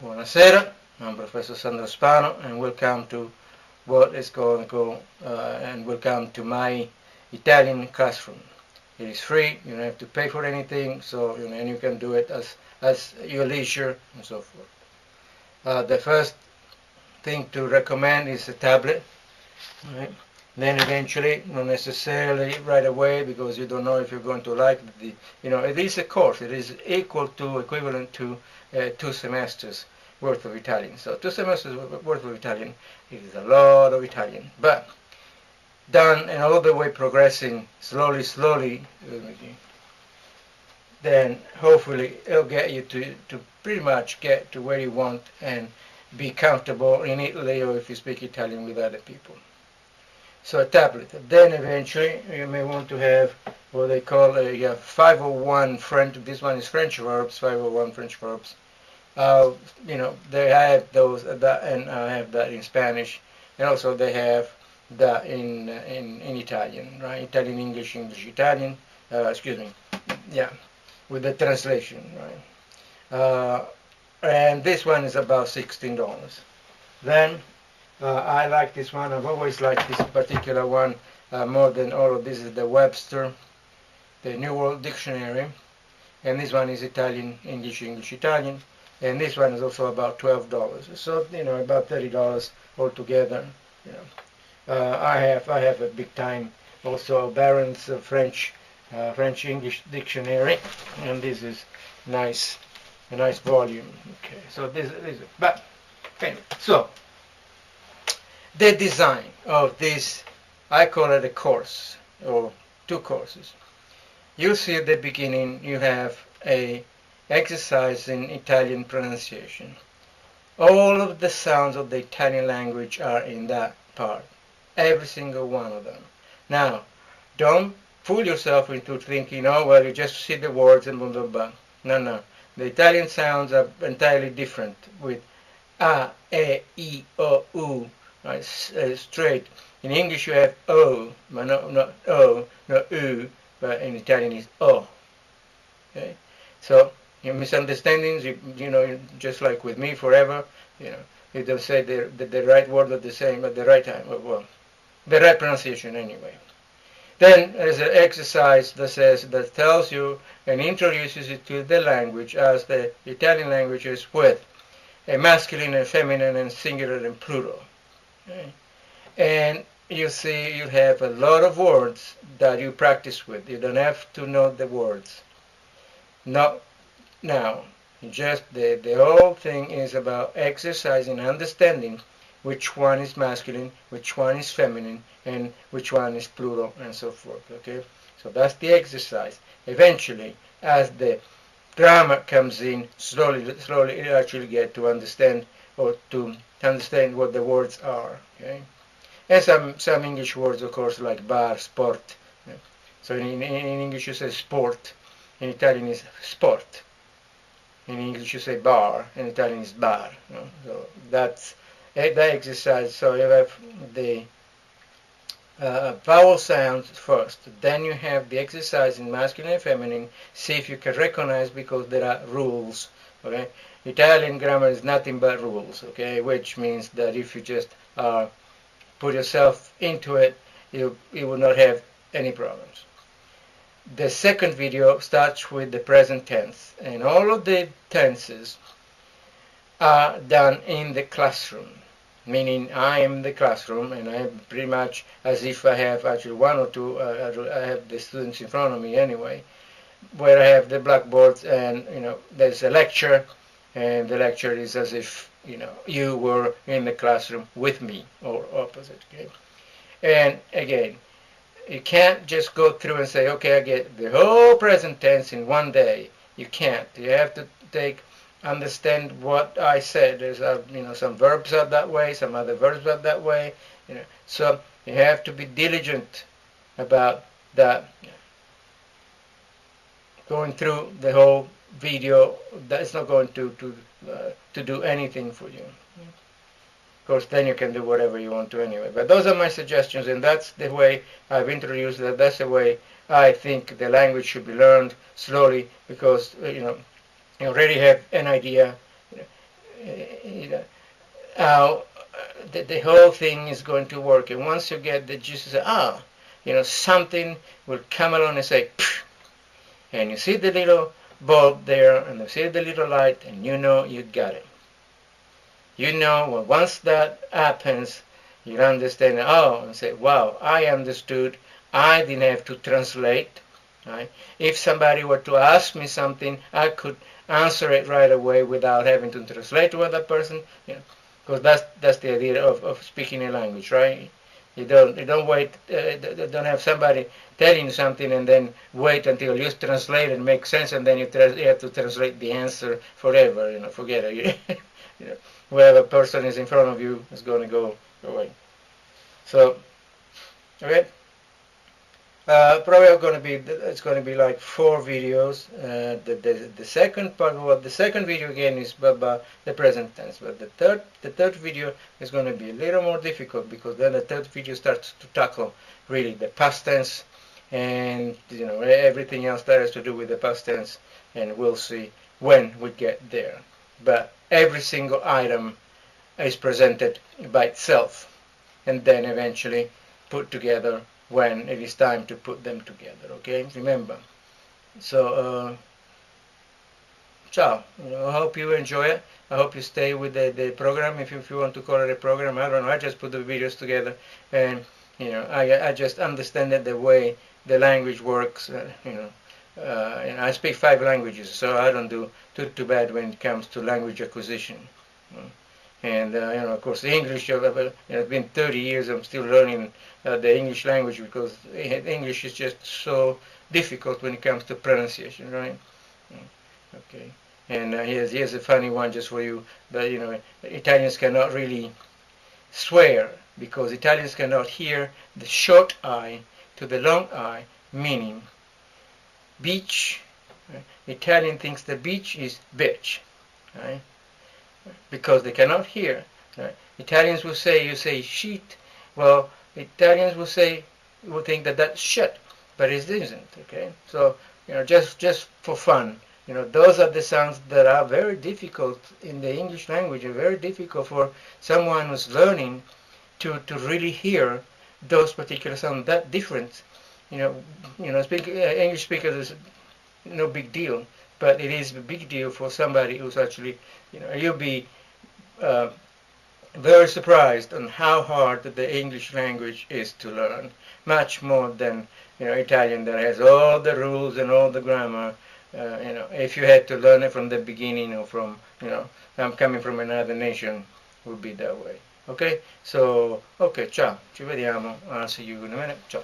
Buonasera, I'm Professor Sandro Spano and welcome to what is going to go and welcome to my Italian classroom. It is free, you don't have to pay for anything, so and you can do it as your leisure and so forth. The first thing to recommend is a tablet. Right? Then eventually, not necessarily right away, because you don't know if you're going to like it is a course. It is equivalent to 2 semesters worth of Italian. So 2 semesters worth of Italian is a lot of Italian, but done and all the way progressing slowly, then hopefully it'll get you to pretty much get to where you want and be comfortable in Italy, or if you speak Italian with other people. So a tablet. Then eventually you may want to have what they call a 501 French. This one is French verbs, 501 French verbs. They have those, and I have that in Spanish, and also they have that in Italian, right? Italian, English, English, Italian. Excuse me. Yeah, with the translation, right? And this one is about $16. Then I like this one. I've always liked this particular one more than all of this. Is the Webster, the New World Dictionary, and this one is Italian, English, English, Italian, and this one is also about $12. So about $30 altogether. I have a big time also Barron's French English Dictionary, and this is nice, a nice volume. Okay, so this but anyway, so. The design of this, I call it a course, or 2 courses. You see at the beginning you have a exercise in Italian pronunciation. All of the sounds of the Italian language are in that part, every single one of them. Now, don't fool yourself into thinking, oh well, you just see the words and blah blah blah. No. The Italian sounds are entirely different, with a, e, I, o, u. Right, straight. In English you have O, but not O, not U, but in Italian it's O. Okay? So your misunderstandings, just like with me forever, you don't say the right word at the same at the right time. Well, the right pronunciation anyway. Then there's an exercise that tells you and introduces you to the language as the Italian language is, with a masculine and feminine and singular and plural. Okay. And you see you have a lot of words that you practice with. You don't have to know the words. Not now. Just the whole thing is about exercising, understanding which one is masculine, which one is feminine, and which one is plural, and so forth. Okay? So that's the exercise. Eventually, as the grammar comes in, slowly you actually get to understand, or to understand what the words are. Okay, and some English words, of course, like bar, sport. Yeah. So in English you say sport, in Italian is sport. In English you say bar, in Italian is bar. So that's the exercise. So you have the vowel sounds first, then you have the exercise in masculine and feminine. See if you can recognize, because there are rules. Okay, Italian grammar is nothing but rules. Okay, which means that if you just put yourself into it, you will not have any problems. The second video starts with the present tense, and all of the tenses are done in the classroom. Meaning I am the classroom, and I am pretty much as if I have actually 1 or 2. I have the students in front of me anyway, where I have the blackboards, and there's a lecture, and the lecture is as if you were in the classroom with me, or opposite. Okay, and again, you can't just go through and say, okay, I get the whole present tense in one day. You can't. You have to understand what I said. There's some verbs are that way, some other verbs are that way. So you have to be diligent about that. Going through the whole video, that's not going to do anything for you. Of course, then you can do whatever you want to anyway. But those are my suggestions, and that's the way I've introduced that. That's the way I think the language should be learned slowly, because you already have an idea. you know, how the whole thing is going to work. And once you get the gist, you say, ah, something will come along and say, psh, and you see the little bulb there, and you see the little light, and you know you got it. Well, once that happens, you understand, oh, and say, wow, I understood. I didn't have to translate. Right? If somebody were to ask me something, I could answer it right away without having to translate to other person. Because that's the idea of speaking a language, right? You don't wait. Don't have somebody telling you something and then wait until you translate and make sense, and then you have to translate the answer forever. Forget it. Whatever person is in front of you is going to go away. So, okay. Probably it's going to be like 4 videos. The second part, the second video again is about the present tense, but the third video is going to be a little more difficult, because then the third video starts to tackle really the past tense and everything else that has to do with the past tense, and we'll see when we get there. But every single item is presented by itself and then eventually put together when it is time to put them together. Okay, remember. So ciao. I hope you enjoy it. I hope you stay with the program, if you want to call it a program. I don't know, I just put the videos together, and I just understand it the way the language works. I speak 5 languages, so I don't do too bad when it comes to language acquisition. And of course, the English. It's been 30 years. I'm still learning the English language, because English is just so difficult when it comes to pronunciation, right? Okay. And here's a funny one just for you. That Italians cannot really swear, because Italians cannot hear the short I to the long I, meaning beach. Right? Italian thinks the beach is bitch, right? Because they cannot hear. Right? Italians will say, you say shit. Well, Italians will think that that's shit, but it isn't. Okay, so just for fun, those are the sounds that are very difficult in the English language, and very difficult for someone who's learning to really hear those particular sounds. That difference, English speakers is no big deal. But it is a big deal for somebody who's actually, you'll be very surprised on how hard the English language is to learn, much more than Italian, that has all the rules and all the grammar. If you had to learn it from the beginning, or from I'm coming from another nation, would be that way. Okay, so okay, ciao, ci vediamo. I'll see you in a minute. Ciao.